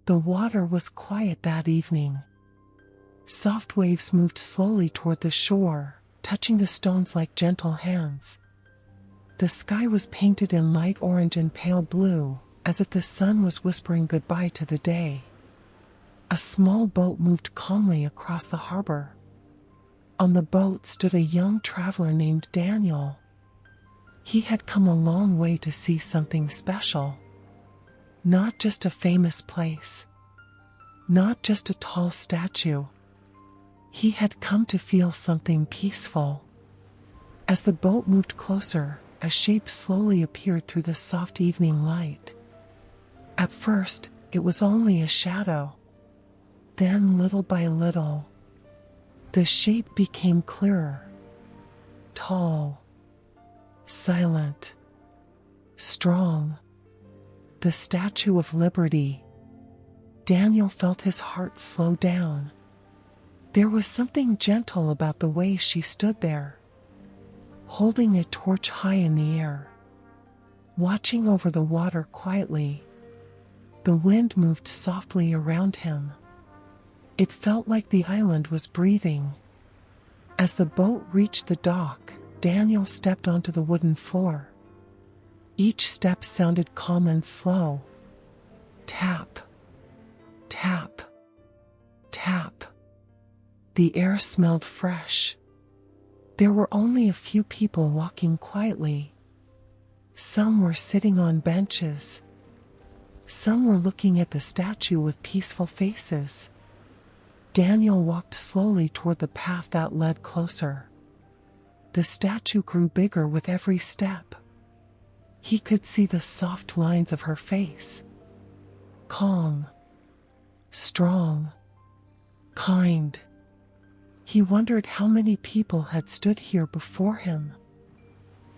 The water was quiet that evening. Soft waves moved slowly toward the shore, touching the stones like gentle hands. The sky was painted in light orange and pale blue, as if the sun was whispering goodbye to the day. A small boat moved calmly across the harbor. On the boat stood a young traveler named Daniel. He had come a long way to see something special. Not just a famous place. Not just a tall statue. He had come to feel something peaceful. As the boat moved closer, a shape slowly appeared through the soft evening light. At first, it was only a shadow. Then, little by little, the shape became clearer. Tall, silent, strong. The Statue of Liberty. Daniel felt his heart slow down. There was something gentle about the way she stood there, holding a torch high in the air, watching over the water quietly. The wind moved softly around him. It felt like the island was breathing. As the boat reached the dock, Daniel stepped onto the wooden floor. Each step sounded calm and slow. Tap, tap, tap. The air smelled fresh. There were only a few people walking quietly. Some were sitting on benches. Some were looking at the statue with peaceful faces. Daniel walked slowly toward the path that led closer. The statue grew bigger with every step. He could see the soft lines of her face. Calm, strong, kind. He wondered how many people had stood here before him.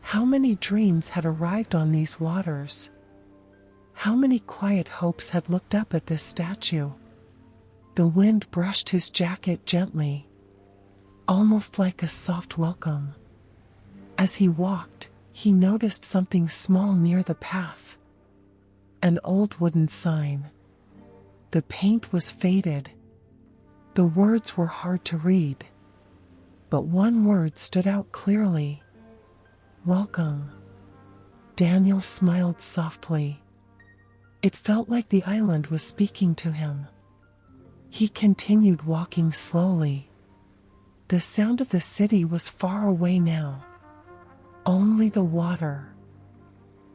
How many dreams had arrived on these waters. How many quiet hopes had looked up at this statue. The wind brushed his jacket gently, almost like a soft welcome. As he walked, he noticed something small near the path. An old wooden sign. The paint was faded. The words were hard to read. But one word stood out clearly. Welcome. Daniel smiled softly. It felt like the island was speaking to him. He continued walking slowly. The sound of the city was far away now. Only the water,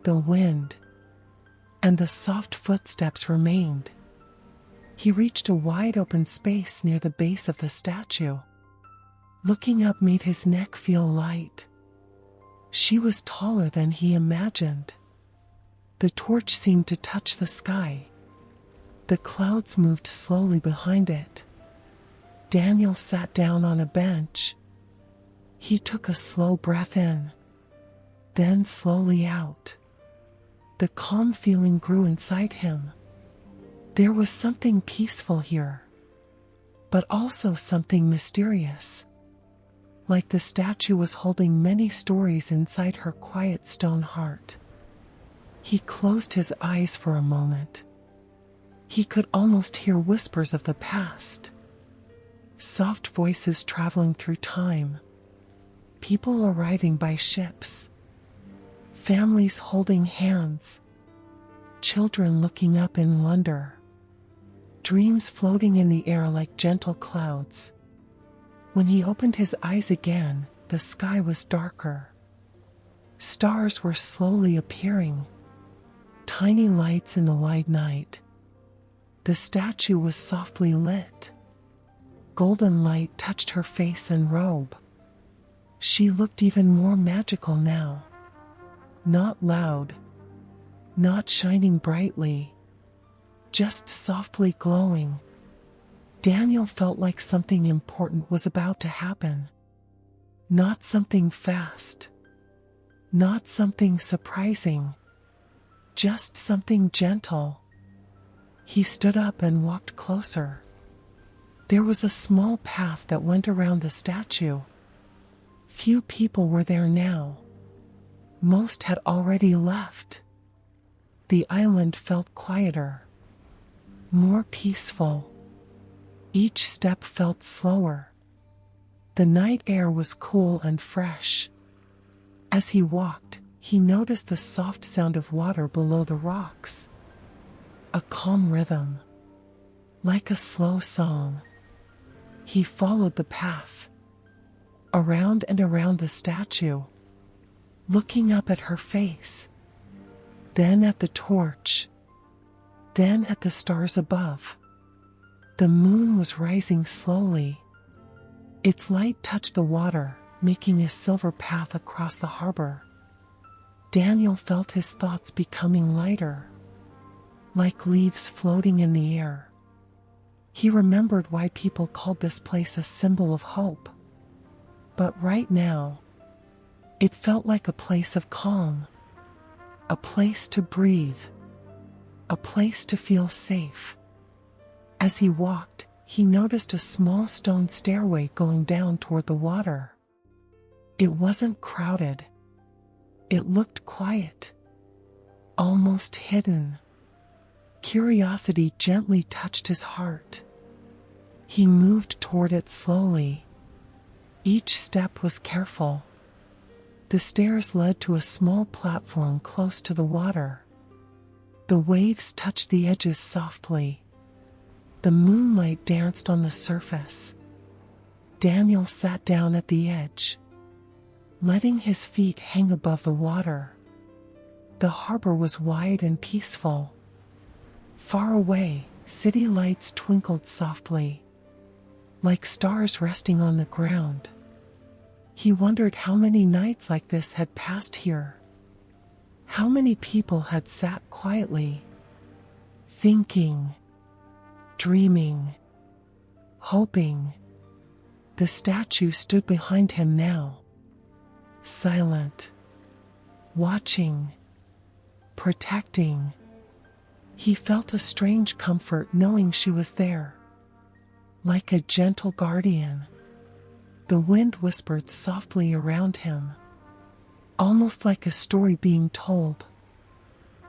the wind, and the soft footsteps remained. He reached a wide open space near the base of the statue. Looking up made his neck feel light. She was taller than he imagined. The torch seemed to touch the sky. The clouds moved slowly behind it. Daniel sat down on a bench. He took a slow breath in, then slowly out. The calm feeling grew inside him. There was something peaceful here, but also something mysterious. Like the statue was holding many stories inside her quiet stone heart. He closed his eyes for a moment. He could almost hear whispers of the past. Soft voices traveling through time. People arriving by ships. Families holding hands. Children looking up in wonder. Dreams floating in the air like gentle clouds. When he opened his eyes again, the sky was darker. Stars were slowly appearing. Tiny lights in the wide night. The statue was softly lit. Golden light touched her face and robe. She looked even more magical now. Not loud, not shining brightly, just softly glowing. Daniel felt like something important was about to happen. Not something fast, not something surprising, just something gentle. He stood up and walked closer. There was a small path that went around the statue. Few people were there now. Most had already left. The island felt quieter. more peaceful. Each step felt slower. The night air was cool and fresh. As he walked, he noticed the soft sound of water below the rocks. A calm rhythm, like a slow song. He followed the path, around and around the statue, looking up at her face, then at the torch, then at the stars above. The moon was rising slowly. Its light touched the water, making a silver path across the harbor. Daniel felt his thoughts becoming lighter, like leaves floating in the air. He remembered why people called this place a symbol of hope. But right now, it felt like a place of calm, a place to breathe, a place to feel safe. As he walked, he noticed a small stone stairway going down toward the water. It wasn't crowded. It looked quiet, almost hidden. Curiosity gently touched his heart. He moved toward it slowly. Each step was careful. The stairs led to a small platform close to the water. The waves touched the edges softly. The moonlight danced on the surface. Daniel sat down at the edge, letting his feet hang above the water. The harbor was wide and peaceful. Far away, city lights twinkled softly, like stars resting on the ground. He wondered how many nights like this had passed here. How many people had sat quietly, thinking, dreaming, hoping. The statue stood behind him now, silent, watching, protecting. He felt a strange comfort knowing she was there, like a gentle guardian. The wind whispered softly around him, almost like a story being told,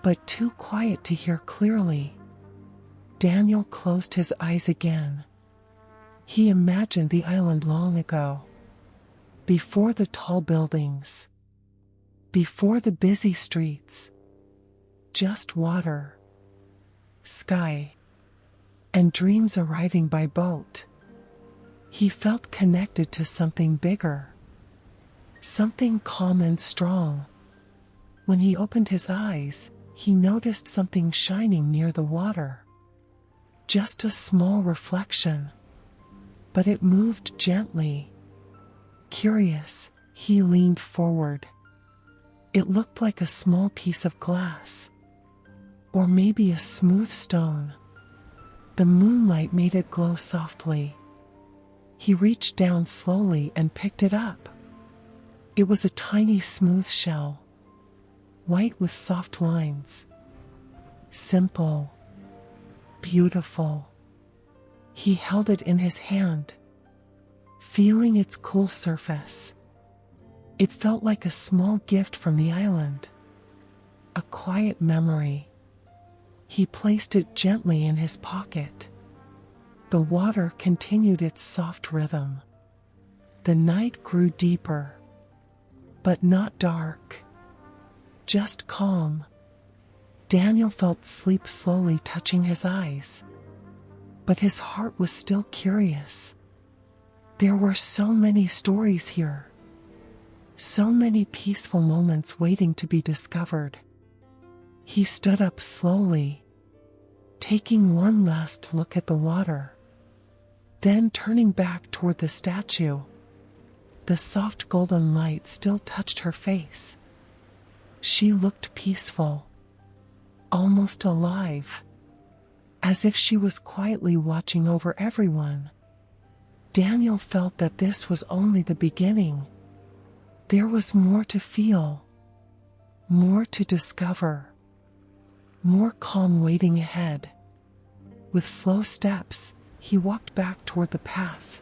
but too quiet to hear clearly. Daniel closed his eyes again. He imagined the island long ago, before the tall buildings, before the busy streets, just water, sky, and dreams arriving by boat. He felt connected to something bigger, something calm and strong. When he opened his eyes, he noticed something shining near the water. Just a small reflection, but it moved gently. Curious, he leaned forward. It looked like a small piece of glass, or maybe a smooth stone. The moonlight made it glow softly. He reached down slowly and picked it up. It was a tiny smooth shell, white with soft lines. Simple, beautiful. He held it in his hand, feeling its cool surface. It felt like a small gift from the island, a quiet memory. He placed it gently in his pocket. The water continued its soft rhythm. The night grew deeper, but not dark, just calm. Daniel felt sleep slowly touching his eyes, but his heart was still curious. There were so many stories here, so many peaceful moments waiting to be discovered. He stood up slowly, taking one last look at the water, then turning back toward the statue. The soft golden light still touched her face. She looked peaceful, almost alive, as if she was quietly watching over everyone. Daniel felt that this was only the beginning. There was more to feel, more to discover, more calm waiting ahead. With slow steps, he walked back toward the path.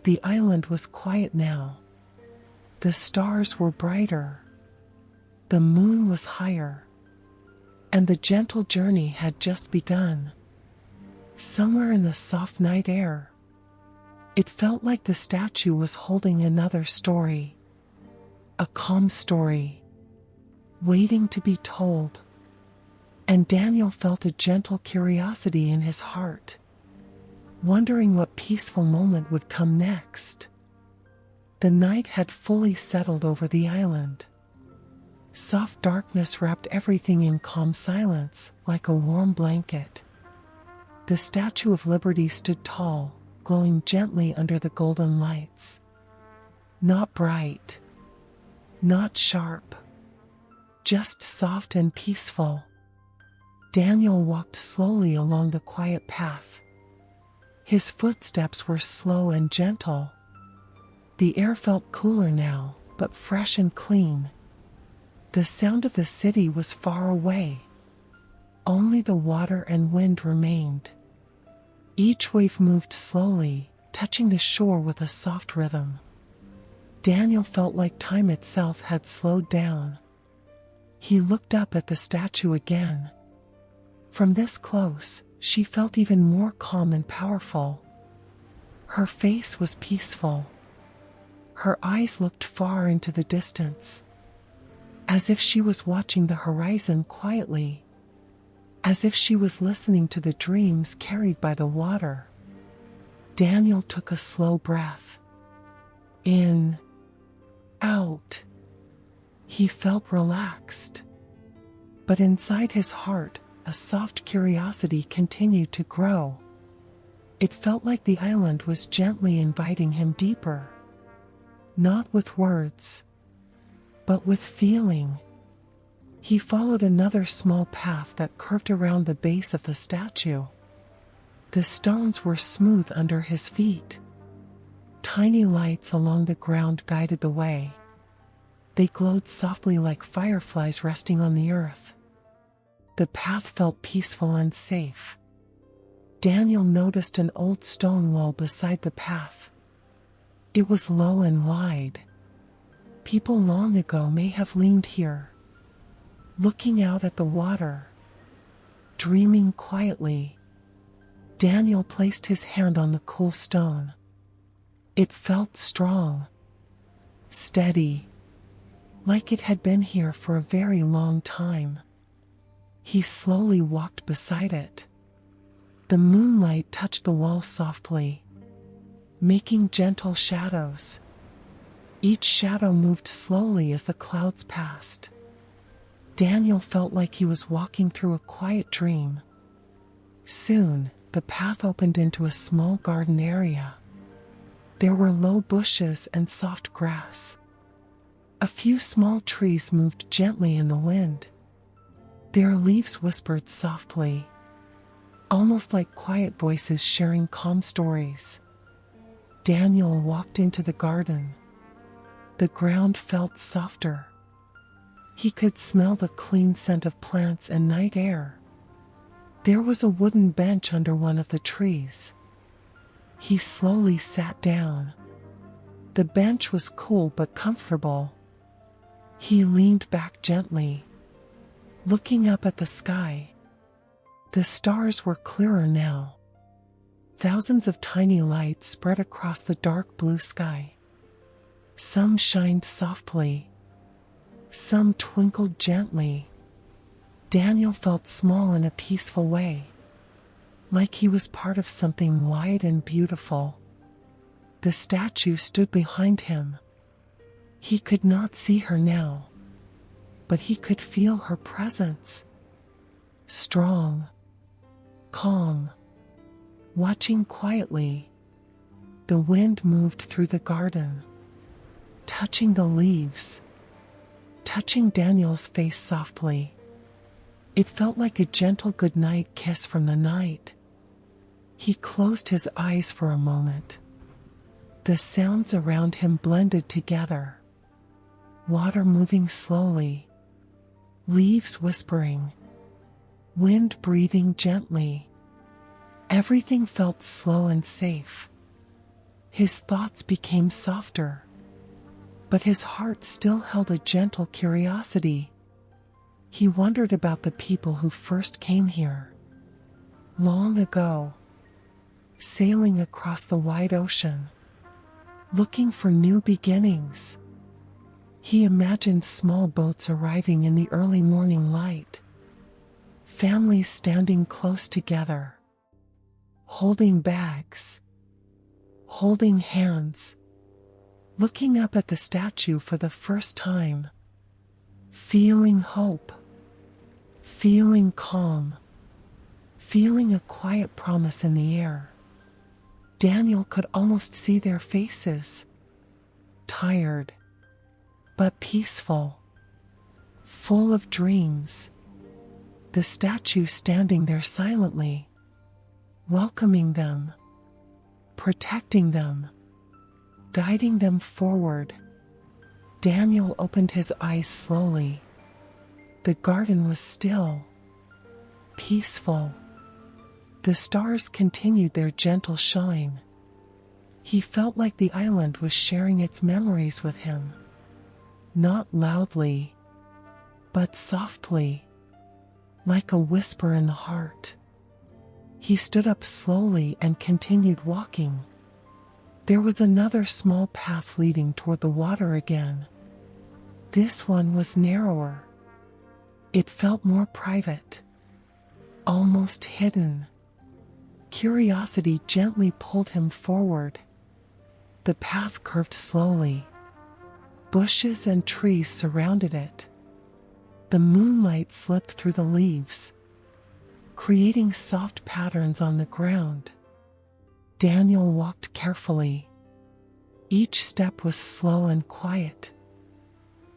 The island was quiet now. The stars were brighter. The moon was higher. And the gentle journey had just begun. somewhere in the soft night air. It felt like the statue was holding another story. A calm story, waiting to be told. And Daniel felt a gentle curiosity in his heart, wondering what peaceful moment would come next. The night had fully settled over the island. Soft darkness wrapped everything in calm silence, like a warm blanket. The Statue of Liberty stood tall, glowing gently under the golden lights. Not bright, not sharp, just soft and peaceful. Daniel walked slowly along the quiet path. His footsteps were slow and gentle. The air felt cooler now, but fresh and clean. The sound of the city was far away. Only the water and wind remained. Each wave moved slowly, touching the shore with a soft rhythm. Daniel felt like time itself had slowed down. He looked up at the statue again. From this close, she felt even more calm and powerful. Her face was peaceful. Her eyes looked far into the distance, as if she was watching the horizon quietly, as if she was listening to the dreams carried by the water. Daniel took a slow breath. In, out. He felt relaxed. But inside his heart, a soft curiosity continued to grow. It felt like the island was gently inviting him deeper. Not with words, but with feeling. He followed another small path that curved around the base of the statue. The stones were smooth under his feet. Tiny lights along the ground guided the way. They glowed softly like fireflies resting on the earth. The path felt peaceful and safe. Daniel noticed an old stone wall beside the path. It was low and wide. People long ago may have leaned here, looking out at the water, dreaming quietly. Daniel placed his hand on the cool stone. It felt strong, steady, like it had been here for a very long time. He slowly walked beside it. The moonlight touched the wall softly, making gentle shadows. Each shadow moved slowly as the clouds passed. Daniel felt like he was walking through a quiet dream. Soon, the path opened into a small garden area. There were low bushes and soft grass. A few small trees moved gently in the wind. Their leaves whispered softly, almost like quiet voices sharing calm stories. Daniel walked into the garden. The ground felt softer. He could smell the clean scent of plants and night air. There was a wooden bench under one of the trees. He slowly sat down. The bench was cool but comfortable. He leaned back gently, looking up at the sky. The stars were clearer now. Thousands of tiny lights spread across the dark blue sky. Some shined softly. Some twinkled gently. Daniel felt small in a peaceful way, like he was part of something wide and beautiful. The statue stood behind him. He could not see her now, but he could feel her presence. Strong, calm, watching quietly. The wind moved through the garden, touching the leaves, touching Daniel's face softly. It felt like a gentle goodnight kiss from the night. He closed his eyes for a moment. The sounds around him blended together. Water moving slowly, leaves whispering, wind breathing gently. Everything felt slow and safe. His thoughts became softer, but his heart still held a gentle curiosity. He wondered about the people who first came here, long ago. sailing across the wide ocean, looking for new beginnings. He imagined small boats arriving in the early morning light, families standing close together, holding bags, holding hands, looking up at the statue for the first time, feeling hope, feeling calm, feeling a quiet promise in the air. Daniel could almost see their faces, tired, but peaceful, full of dreams. The statue standing there silently, welcoming them, protecting them, guiding them forward. Daniel opened his eyes slowly. The garden was still, peaceful. The stars continued their gentle shine. He felt like the island was sharing its memories with him. Not loudly, but softly, like a whisper in the heart. He stood up slowly and continued walking. There was another small path leading toward the water again. This one was narrower. It felt more private, almost hidden. Curiosity gently pulled him forward. The path curved slowly. Bushes and trees surrounded it. The moonlight slipped through the leaves, creating soft patterns on the ground. Daniel walked carefully. Each step was slow and quiet.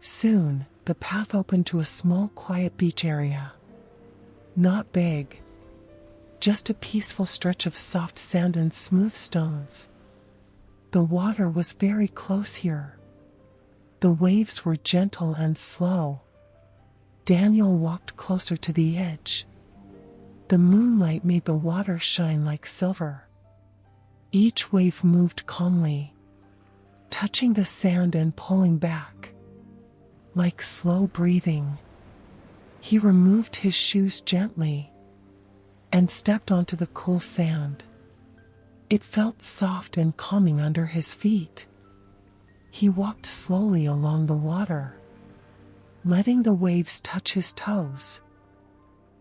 Soon, the path opened to a small, quiet beach area. Not big, just a peaceful stretch of soft sand and smooth stones. The water was very close here. The waves were gentle and slow. Daniel walked closer to the edge. The moonlight made the water shine like silver. Each wave moved calmly, touching the sand and pulling back, like slow breathing. He removed his shoes gently and stepped onto the cool sand. It felt soft and calming under his feet. He walked slowly along the water, letting the waves touch his toes.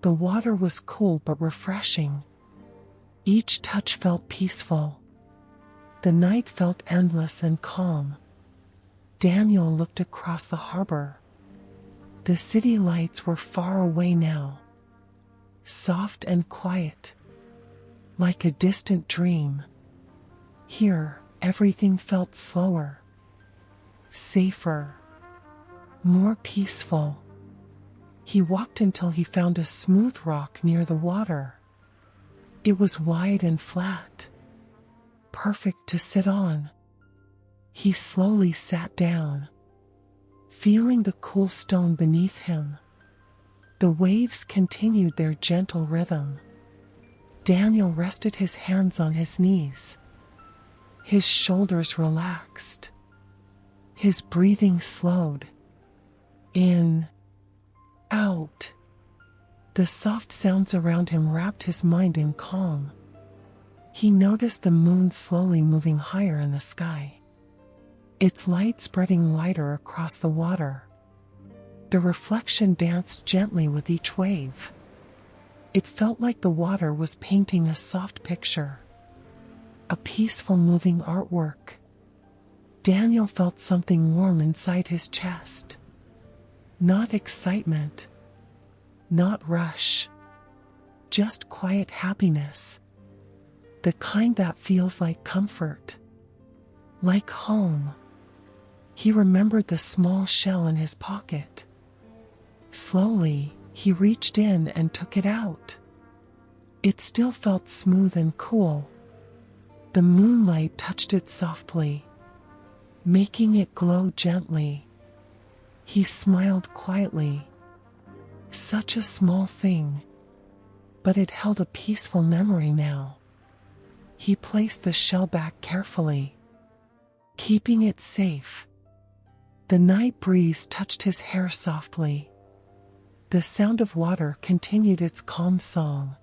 The water was cool but refreshing. Each touch felt peaceful. The night felt endless and calm. Daniel looked across the harbor. The city lights were far away now, soft and quiet, like a distant dream. Here, everything felt slower, safer, more peaceful. He walked until he found a smooth rock near the water. It was wide and flat, perfect to sit on. He slowly sat down, feeling the cool stone beneath him. The waves continued their gentle rhythm. Daniel rested his hands on his knees. His shoulders relaxed. His breathing slowed. In, out. The soft sounds around him wrapped his mind in calm. He noticed the moon slowly moving higher in the sky, its light spreading wider across the water. The reflection danced gently with each wave. It felt like the water was painting a soft picture, a peaceful moving artwork. Daniel felt something warm inside his chest. Not excitement, not rush, just quiet happiness. The kind that feels like comfort, like home. He remembered the small shell in his pocket. Slowly, he reached in and took it out. It still felt smooth and cool. The moonlight touched it softly, making it glow gently. He smiled quietly. Such a small thing, but it held a peaceful memory now. He placed the shell back carefully, keeping it safe. The night breeze touched his hair softly. The sound of water continued its calm song.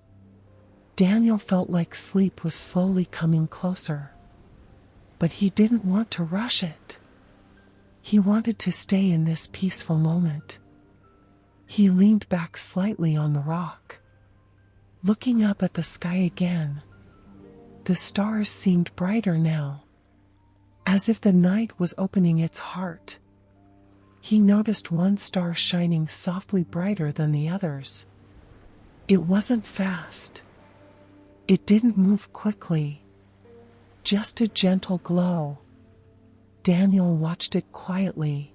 Daniel felt like sleep was slowly coming closer. But he didn't want to rush it. He wanted to stay in this peaceful moment. He leaned back slightly on the rock, looking up at the sky again. The stars seemed brighter now, as if the night was opening its heart. He noticed one star shining softly brighter than the others. It wasn't fast. It didn't move quickly. Just a gentle glow. Daniel watched it quietly,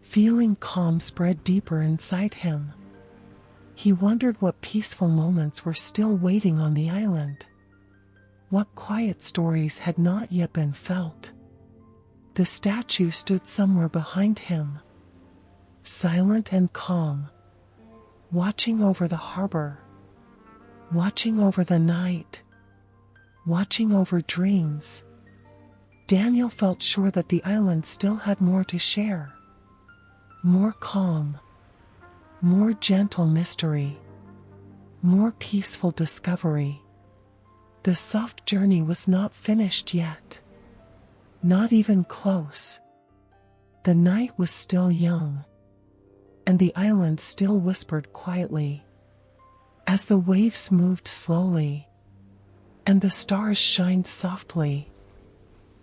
feeling calm spread deeper inside him. He wondered what peaceful moments were still waiting on the island. What quiet stories had not yet been felt. The statue stood somewhere behind him, silent and calm, watching over the harbor, watching over the night, watching over dreams. Daniel felt sure that the island still had more to share. More calm, more gentle mystery, more peaceful discovery. The soft journey was not finished yet. Not even close. The night was still young, and the island still whispered quietly. As the waves moved slowly, and the stars shined softly,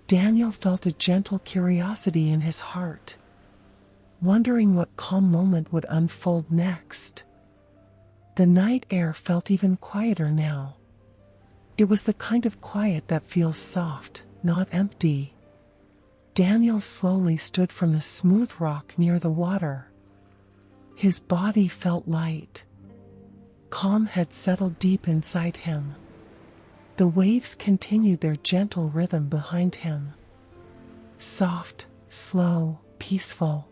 Daniel felt a gentle curiosity in his heart, wondering what calm moment would unfold next. The night air felt even quieter now. It was the kind of quiet that feels soft, not empty. Daniel slowly stood from the smooth rock near the water. His body felt light. Calm had settled deep inside him. The waves continued their gentle rhythm behind him. Soft, slow, peaceful.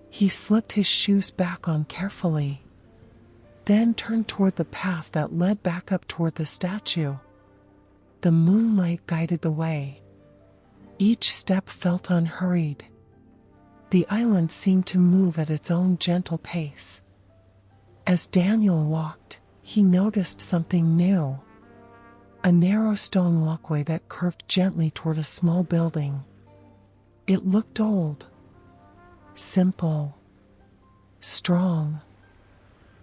He slipped his shoes back on carefully, then turned toward the path that led back up toward the statue. The moonlight guided the way. Each step felt unhurried. The island seemed to move at its own gentle pace. As Daniel walked, he noticed something new. A narrow stone walkway that curved gently toward a small building. It looked old, simple, strong.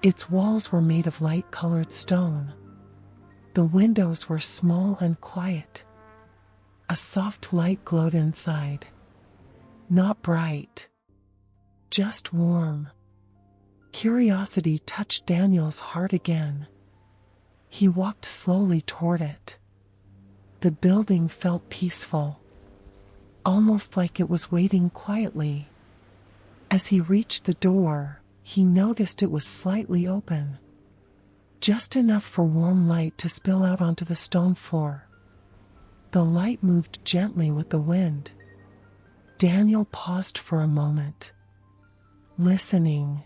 Its walls were made of light-colored stone. The windows were small and quiet. A soft light glowed inside. Not bright, just warm. Curiosity touched Daniel's heart again. He walked slowly toward it. The building felt peaceful, almost like it was waiting quietly. As he reached the door, he noticed it was slightly open, just enough for warm light to spill out onto the stone floor. The light moved gently with the wind. Daniel paused for a moment, listening.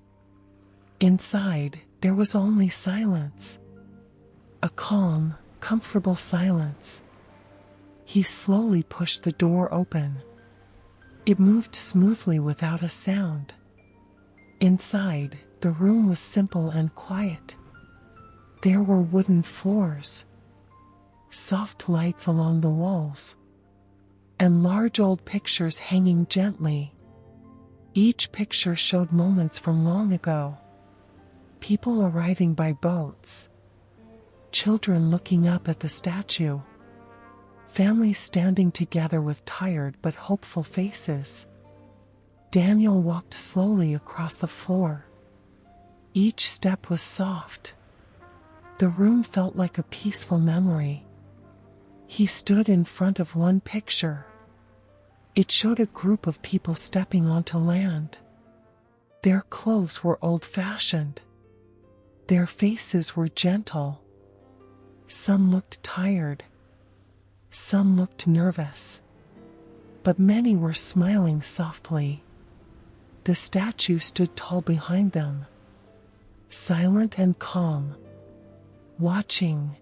Inside, there was only silence. A calm, comfortable silence. He slowly pushed the door open. It moved smoothly without a sound. Inside, the room was simple and quiet. There were wooden floors, soft lights along the walls, and large old pictures hanging gently. Each picture showed moments from long ago. People arriving by boats, children looking up at the statue, families standing together with tired but hopeful faces. Daniel walked slowly across the floor. Each step was soft. The room felt like a peaceful memory. He stood in front of one picture. It showed a group of people stepping onto land. Their clothes were old-fashioned. Their faces were gentle. Some looked tired. Some looked nervous. But many were smiling softly. The statue stood tall behind them, silent and calm, watching,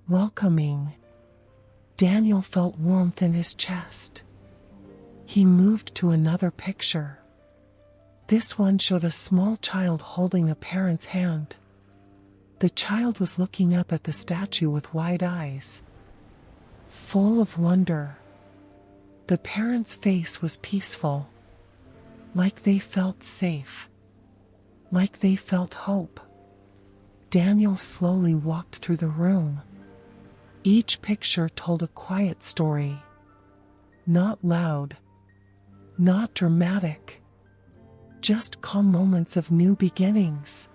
welcoming. Daniel felt warmth in his chest. He moved to another picture. This one showed a small child holding a parent's hand. The child was looking up at the statue with wide eyes, full of wonder. The parent's face was peaceful, like they felt safe, like they felt hope. Daniel slowly walked through the room. Each picture told a quiet story. Not loud, not dramatic, just calm moments of new beginnings.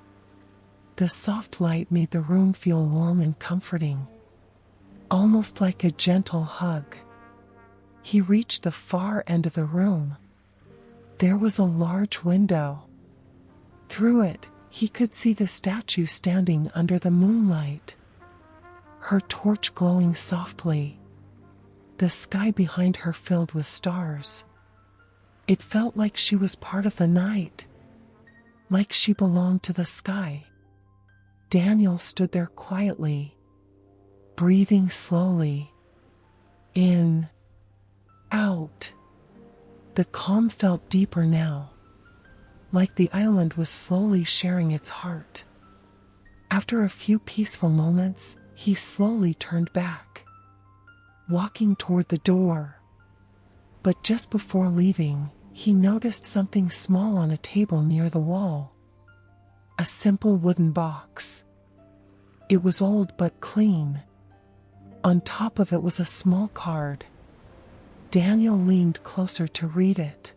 The soft light made the room feel warm and comforting, almost like a gentle hug. He reached the far end of the room. There was a large window. Through it, he could see the statue standing under the moonlight, her torch glowing softly, the sky behind her filled with stars. It felt like she was part of the night, like she belonged to the sky. Daniel stood there quietly, breathing slowly, in, out. The calm felt deeper now, like the island was slowly sharing its heart. After a few peaceful moments, he slowly turned back, walking toward the door. But just before leaving, he noticed something small on a table near the wall. A simple wooden box. It was old but clean. On top of it was a small card. Daniel leaned closer to read it.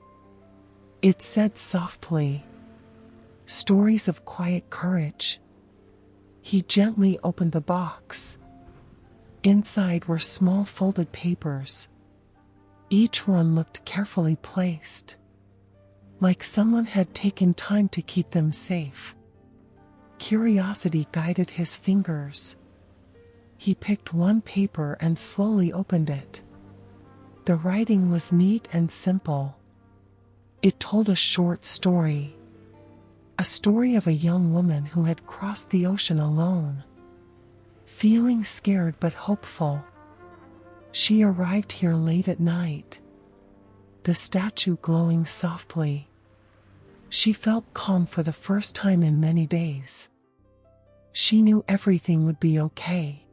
It said softly, "Stories of quiet courage." He gently opened the box. Inside were small folded papers. Each one looked carefully placed, like someone had taken time to keep them safe. Curiosity guided his fingers. He picked one paper and slowly opened it. The writing was neat and simple. It told a short story. A story of a young woman who had crossed the ocean alone, feeling scared but hopeful. She arrived here late at night, the statue glowing softly. She felt calm for the first time in many days. She knew everything would be okay.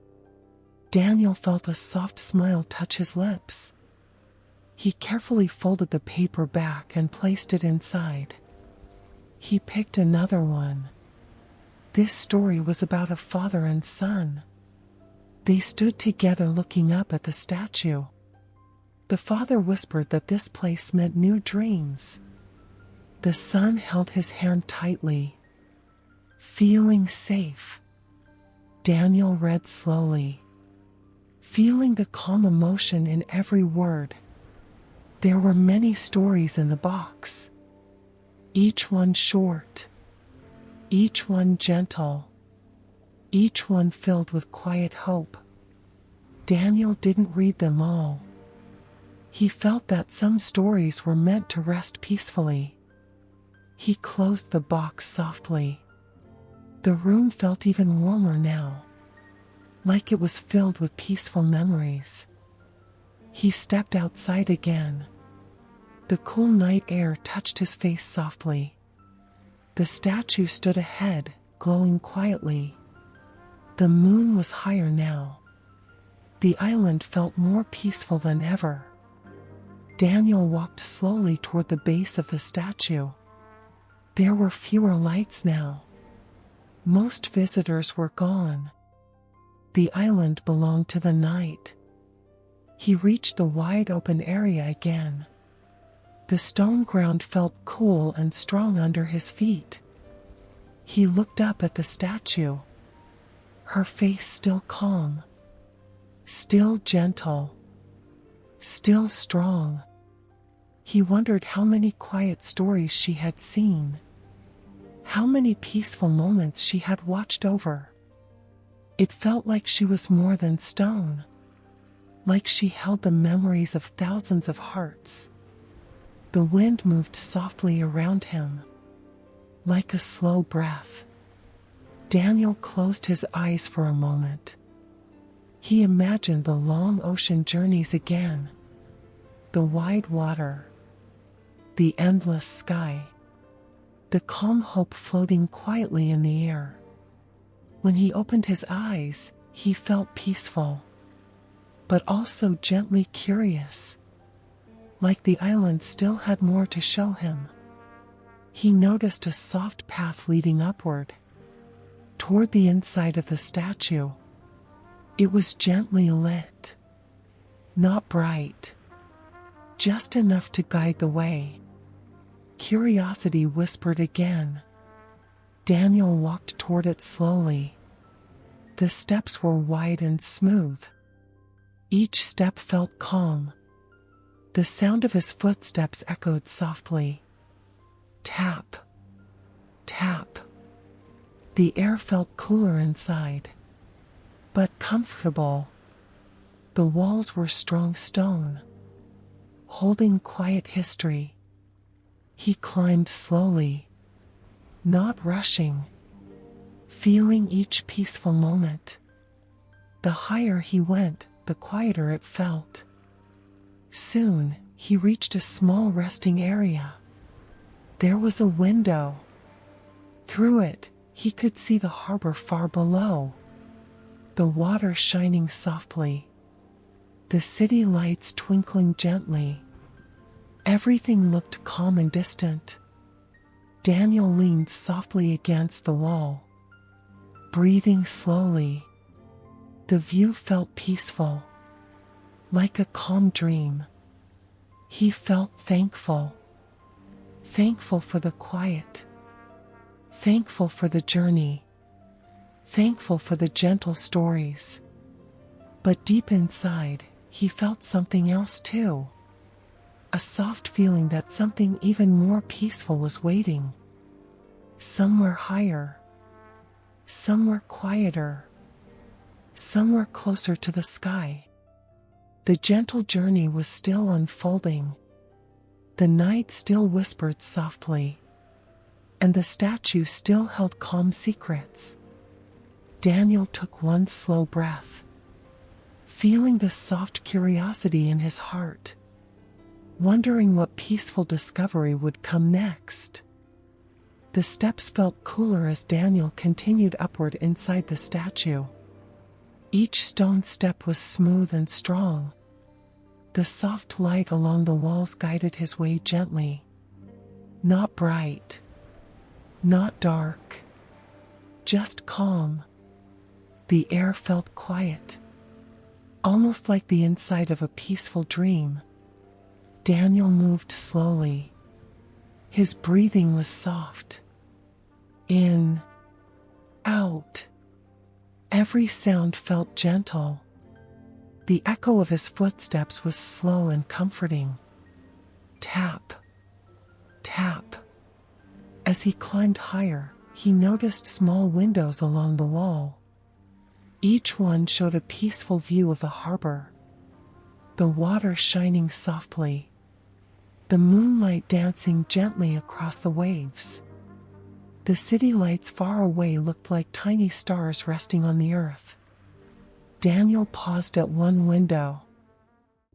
Daniel felt a soft smile touch his lips. He carefully folded the paper back and placed it inside. He picked another one. This story was about a father and son. They stood together looking up at the statue. The father whispered that this place meant new dreams. The son held his hand tightly, feeling safe. Daniel read slowly, feeling the calm emotion in every word. There were many stories in the box, each one short, each one gentle, each one filled with quiet hope. Daniel didn't read them all. He felt that some stories were meant to rest peacefully. He closed the box softly. The room felt even warmer now, like it was filled with peaceful memories. He stepped outside again. The cool night air touched his face softly. The statue stood ahead, glowing quietly. The moon was higher now. The island felt more peaceful than ever. Daniel walked slowly toward the base of the statue. There were fewer lights now. Most visitors were gone. The island belonged to the night. He reached the wide open area again. The stone ground felt cool and strong under his feet. He looked up at the statue. Her face still calm, still gentle, still strong. He wondered how many quiet stories she had seen, how many peaceful moments she had watched over. It felt like she was more than stone, like she held the memories of thousands of hearts. The wind moved softly around him, like a slow breath. Daniel closed his eyes for a moment. He imagined the long ocean journeys again, the wide water, the endless sky, the calm hope floating quietly in the air. When he opened his eyes, he felt peaceful, but also gently curious, like the island still had more to show him. He noticed a soft path leading upward, toward the inside of the statue. It was gently lit, not bright, just enough to guide the way. Curiosity whispered again. Daniel walked toward it slowly. The steps were wide and smooth. Each step felt calm. The sound of his footsteps echoed softly. Tap, tap. The air felt cooler inside, but comfortable. The walls were strong stone, holding quiet history. He climbed slowly, not rushing, feeling each peaceful moment. The higher he went, the quieter it felt. Soon, he reached a small resting area. There was a window. Through it, he could see the harbor far below, the water shining softly, the city lights twinkling gently. Everything looked calm and distant. Daniel leaned softly against the wall, breathing slowly. The view felt peaceful, like a calm dream. He felt thankful. Thankful for the quiet. Thankful for the journey. Thankful for the gentle stories. But deep inside, he felt something else too. A soft feeling that something even more peaceful was waiting. Somewhere higher. Somewhere quieter. Somewhere closer to the sky. The gentle journey was still unfolding. The night still whispered softly, and the statue still held calm secrets. Daniel took one slow breath, feeling the soft curiosity in his heart, wondering what peaceful discovery would come next. The steps felt cooler as Daniel continued upward inside the statue. Each stone step was smooth and strong. The soft light along the walls guided his way gently. Not bright, not dark, just calm. The air felt quiet, almost like the inside of a peaceful dream. Daniel moved slowly. His breathing was soft. In, out. Every sound felt gentle. The echo of his footsteps was slow and comforting. Tap, tap. As he climbed higher, he noticed small windows along the wall. Each one showed a peaceful view of the harbor. The water shining softly. The moonlight dancing gently across the waves. The city lights far away looked like tiny stars resting on the earth. Daniel paused at one window.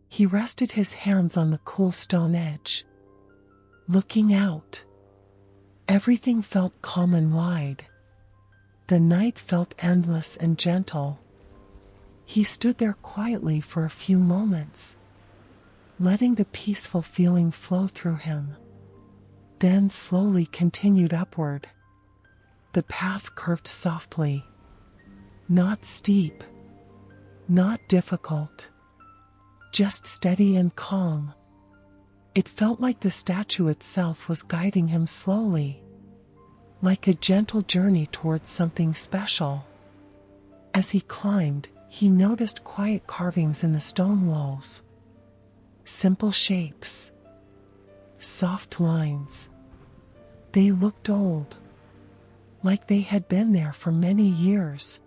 He rested his hands on the cool stone edge. Looking out, everything felt calm and wide. The night felt endless and gentle. He stood there quietly for a few moments, letting the peaceful feeling flow through him. Then slowly continued upward. The path curved softly, not steep, not difficult, just steady and calm. It felt like the statue itself was guiding him slowly, like a gentle journey towards something special. As he climbed, he noticed quiet carvings in the stone walls. Simple shapes, soft lines. They looked old, like they had been there for many years.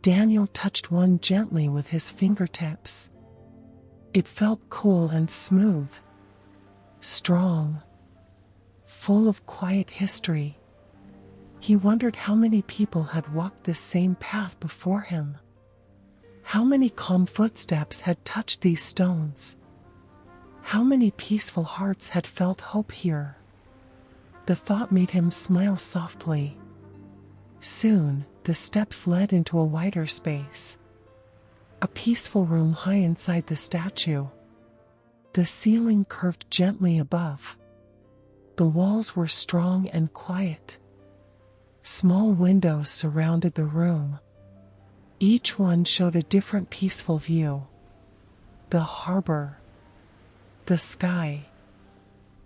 Daniel touched one gently with his fingertips. It felt cool and smooth, strong, full of quiet history. He wondered how many people had walked this same path before him. How many calm footsteps had touched these stones? How many peaceful hearts had felt hope here? The thought made him smile softly. Soon, the steps led into a wider space. A peaceful room high inside the statue. The ceiling curved gently above. The walls were strong and quiet. Small windows surrounded the room. Each one showed a different peaceful view. The harbor, the sky,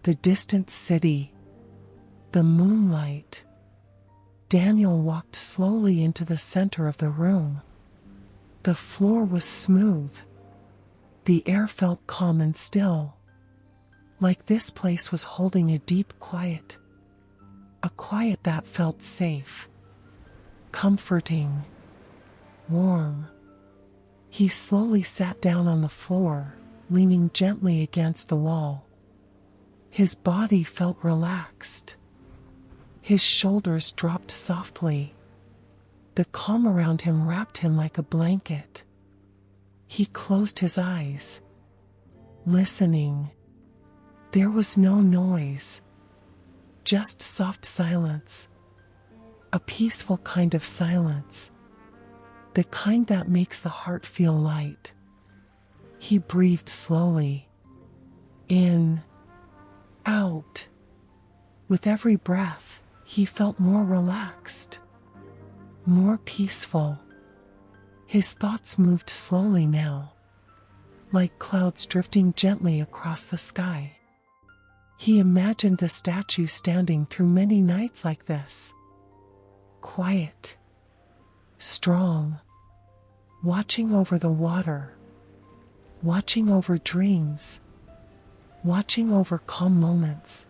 the distant city, the moonlight. Daniel walked slowly into the center of the room. The floor was smooth. The air felt calm and still, like this place was holding a deep quiet. A quiet that felt safe, comforting, warm. He slowly sat down on the floor, leaning gently against the wall. His body felt relaxed. His shoulders dropped softly. The calm around him wrapped him like a blanket. He closed his eyes, listening. There was no noise, just soft silence. A peaceful kind of silence, the kind that makes the heart feel light. He breathed slowly, in, out. With every breath, he felt more relaxed, more peaceful. His thoughts moved slowly now, like clouds drifting gently across the sky. He imagined the statue standing through many nights like this, quiet, strong, watching over the water, watching over dreams, watching over calm moments.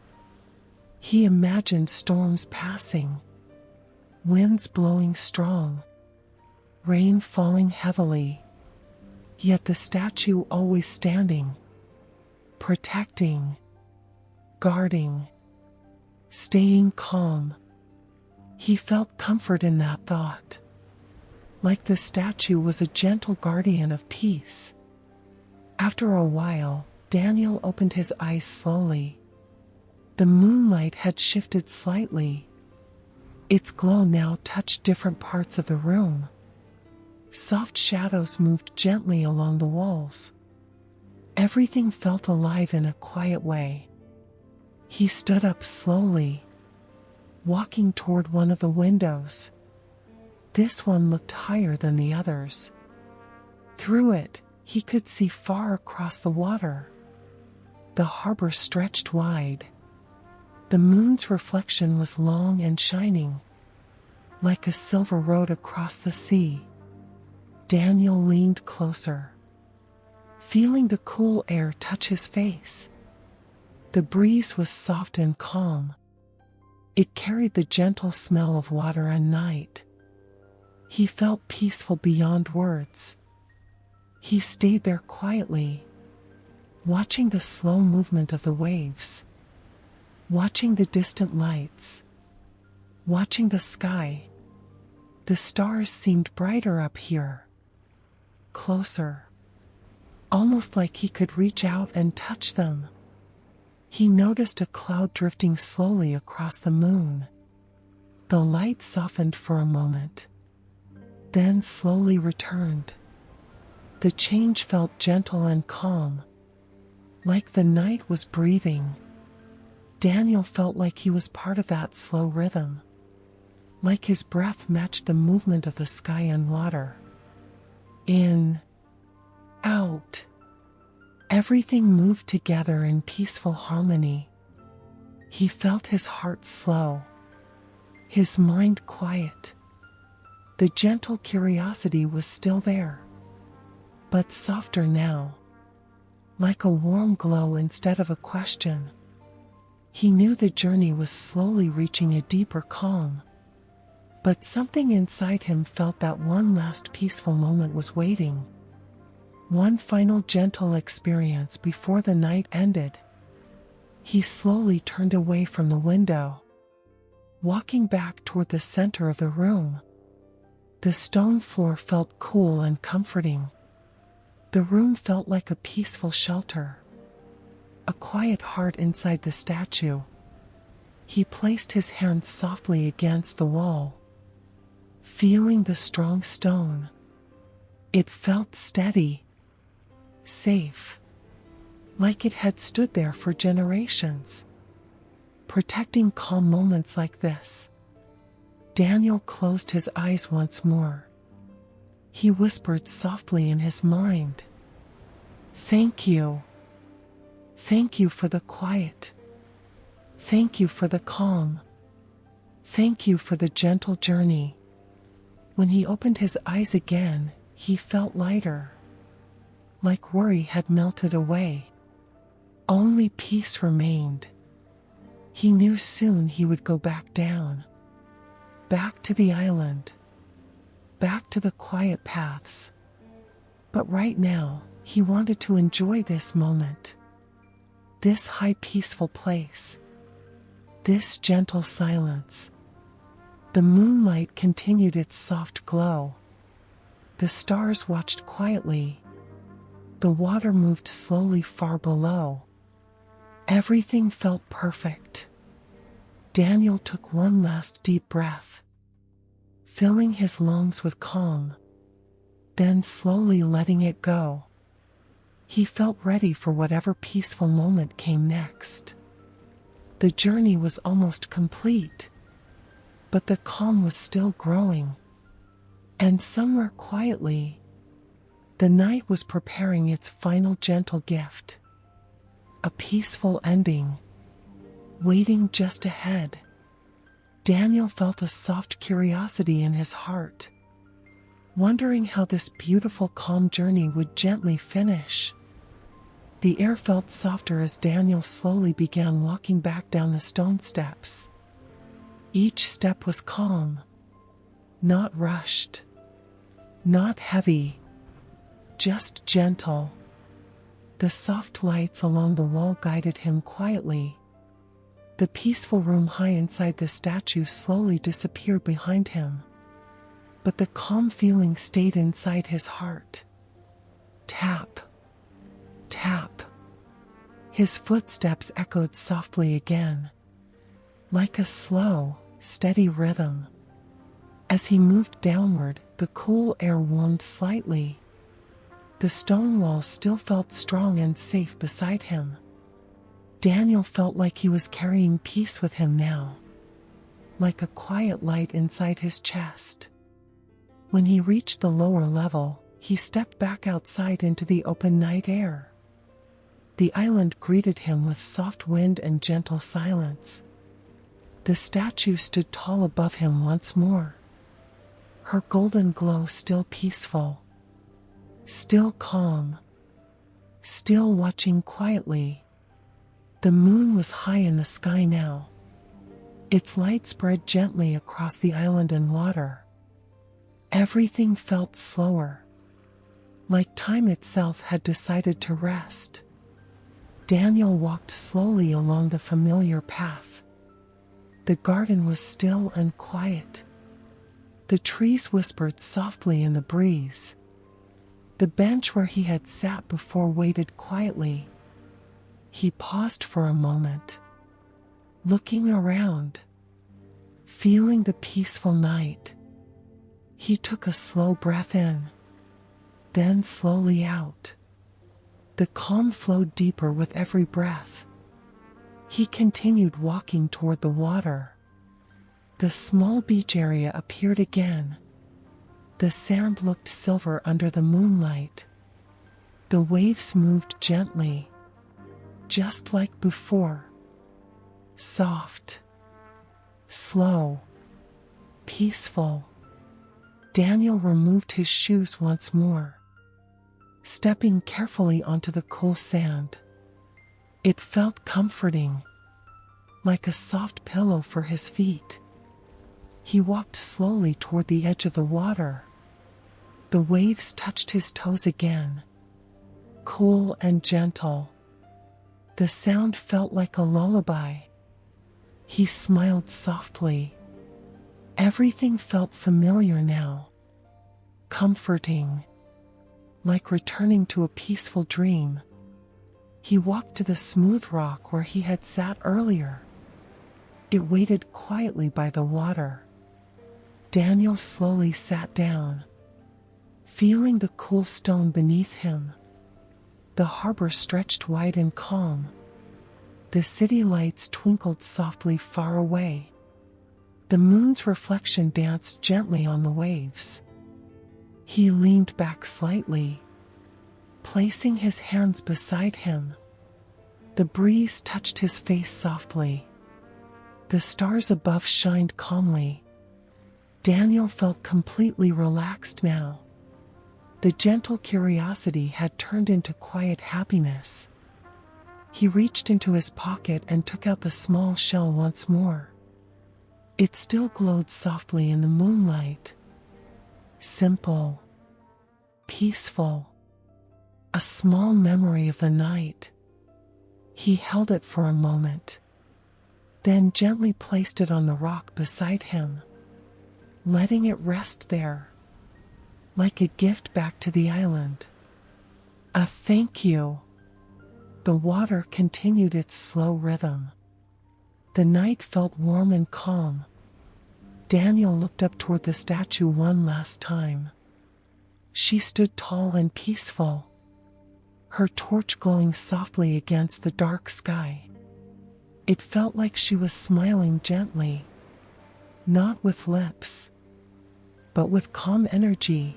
He imagined storms passing, winds blowing strong, rain falling heavily, yet the statue always standing, protecting, guarding, staying calm. He felt comfort in that thought, like the statue was a gentle guardian of peace. After a while, Daniel opened his eyes slowly. The moonlight had shifted slightly. Its glow now touched different parts of the room. Soft shadows moved gently along the walls. Everything felt alive in a quiet way. He stood up slowly, walking toward one of the windows. This one looked higher than the others. Through it, he could see far across the water. The harbor stretched wide. The moon's reflection was long and shining, like a silver road across the sea. Daniel leaned closer, feeling the cool air touch his face. The breeze was soft and calm. It carried the gentle smell of water and night. He felt peaceful beyond words. He stayed there quietly, watching the slow movement of the waves, watching the distant lights, watching the sky. The stars seemed brighter up here, closer, almost like he could reach out and touch them. He noticed a cloud drifting slowly across the moon. The light softened for a moment, then slowly returned. The change felt gentle and calm, like the night was breathing. Daniel felt like he was part of that slow rhythm, like his breath matched the movement of the sky and water. In, out. Everything moved together in peaceful harmony. He felt his heart slow, his mind quiet. The gentle curiosity was still there, but softer now, like a warm glow instead of a question. He knew the journey was slowly reaching a deeper calm, but something inside him felt that one last peaceful moment was waiting. One final gentle experience before the night ended. He slowly turned away from the window, walking back toward the center of the room. The stone floor felt cool and comforting. The room felt like a peaceful shelter, a quiet heart inside the statue. He placed his hands softly against the wall, feeling the strong stone. It felt steady, safe, like it had stood there for generations, protecting calm moments like this. Daniel closed his eyes once more. He whispered softly in his mind, "Thank you. Thank you for the quiet. Thank you for the calm. Thank you for the gentle journey." When he opened his eyes again, he felt lighter, like worry had melted away. Only peace remained. He knew soon he would go back down, back to the island, back to the quiet paths. But right now, he wanted to enjoy this moment, this high peaceful place, this gentle silence. The moonlight continued its soft glow. The stars watched quietly. The water moved slowly far below. Everything felt perfect. Daniel took one last deep breath, filling his lungs with calm, then slowly letting it go. He felt ready for whatever peaceful moment came next. The journey was almost complete, but the calm was still growing. And somewhere quietly, the night was preparing its final gentle gift. A peaceful ending, waiting just ahead. Daniel felt a soft curiosity in his heart, wondering how this beautiful calm journey would gently finish. The air felt softer as Daniel slowly began walking back down the stone steps. Each step was calm, not rushed, not heavy, just gentle. The soft lights along the wall guided him quietly. The peaceful room high inside the statue slowly disappeared behind him, but the calm feeling stayed inside his heart. Tap, tap. His footsteps echoed softly again, like a slow, steady rhythm. As he moved downward, the cool air warmed slightly. The stone wall still felt strong and safe beside him. Daniel felt like he was carrying peace with him now, like a quiet light inside his chest. When he reached the lower level, he stepped back outside into the open night air. The island greeted him with soft wind and gentle silence. The statue stood tall above him once more, her golden glow still peaceful, still calm, still watching quietly. The moon was high in the sky now. Its light spread gently across the island and water. Everything felt slower, like time itself had decided to rest. Daniel walked slowly along the familiar path. The garden was still and quiet. The trees whispered softly in the breeze. The bench where he had sat before waited quietly. He paused for a moment, looking around, feeling the peaceful night. He took a slow breath in, then slowly out. The calm flowed deeper with every breath. He continued walking toward the water. The small beach area appeared again. The sand looked silver under the moonlight. The waves moved gently, just like before. Soft, slow, peaceful. Daniel removed his shoes once more, stepping carefully onto the cool sand. It felt comforting, like a soft pillow for his feet. He walked slowly toward the edge of the water. The waves touched his toes again, cool and gentle. The sound felt like a lullaby. He smiled softly. Everything felt familiar now, comforting, like returning to a peaceful dream. He walked to the smooth rock where he had sat earlier. It waited quietly by the water. Daniel slowly sat down, feeling the cool stone beneath him. The harbor stretched wide and calm. The city lights twinkled softly far away. The moon's reflection danced gently on the waves. He leaned back slightly, placing his hands beside him. The breeze touched his face softly. The stars above shined calmly. Daniel felt completely relaxed now. The gentle curiosity had turned into quiet happiness. He reached into his pocket and took out the small shell once more. It still glowed softly in the moonlight. Simple, peaceful, a small memory of the night. He held it for a moment, then gently placed it on the rock beside him, letting it rest there, like a gift back to the island. A thank you. The water continued its slow rhythm. The night felt warm and calm. Daniel looked up toward the statue one last time. She stood tall and peaceful, her torch glowing softly against the dark sky. It felt like she was smiling gently, not with lips, but with calm energy,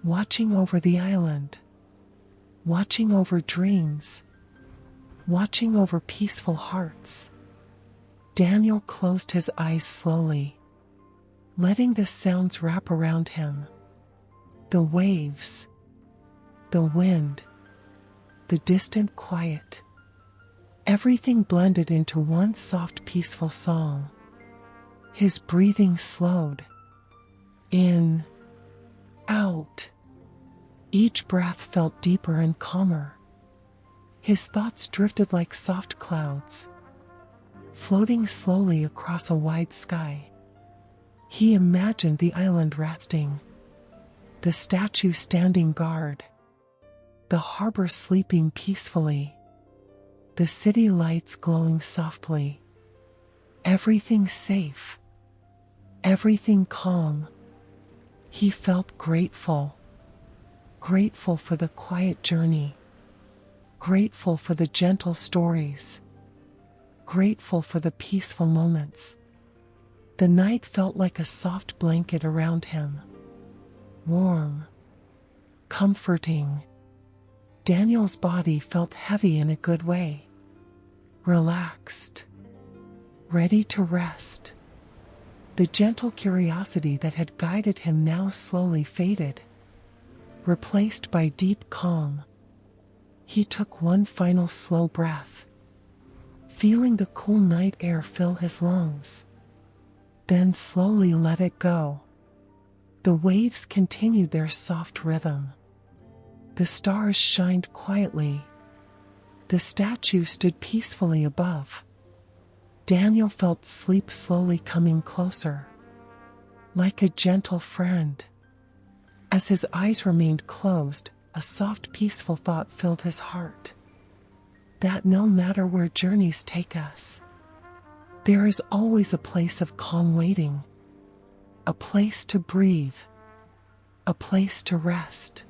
watching over the island, watching over dreams, watching over peaceful hearts. Daniel closed his eyes slowly, letting the sounds wrap around him. The waves, the wind, the distant quiet. Everything blended into one soft, peaceful song. His breathing slowed. In, out. Each breath felt deeper and calmer. His thoughts drifted like soft clouds, floating slowly across a wide sky. He imagined the island resting, the statue standing guard, the harbor sleeping peacefully, the city lights glowing softly. Everything safe, everything calm. He felt grateful. Grateful for the quiet journey, grateful for the gentle stories, grateful for the peaceful moments. The night felt like a soft blanket around him, warm, comforting. Daniel's body felt heavy in a good way, relaxed, ready to rest. The gentle curiosity that had guided him now slowly faded, replaced by deep calm. He took one final slow breath, feeling the cool night air fill his lungs, then slowly let it go. The waves continued their soft rhythm. The stars shined quietly. The statue stood peacefully above. Daniel felt sleep slowly coming closer, like a gentle friend. As his eyes remained closed, a soft, peaceful thought filled his heart. That no matter where journeys take us, there is always a place of calm waiting, a place to breathe, a place to rest,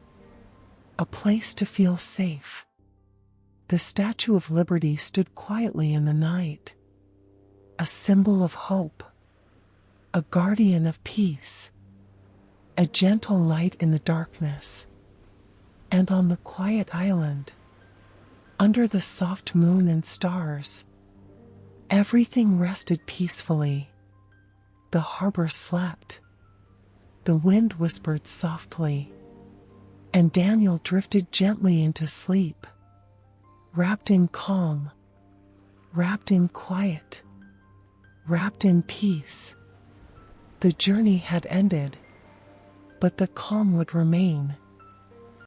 a place to feel safe. The Statue of Liberty stood quietly in the night, a symbol of hope, a guardian of peace, a gentle light in the darkness. And on the quiet island, under the soft moon and stars, everything rested peacefully. The harbor slept. The wind whispered softly, and Daniel drifted gently into sleep, wrapped in calm, wrapped in quiet, wrapped in peace. The journey had ended, but the calm would remain.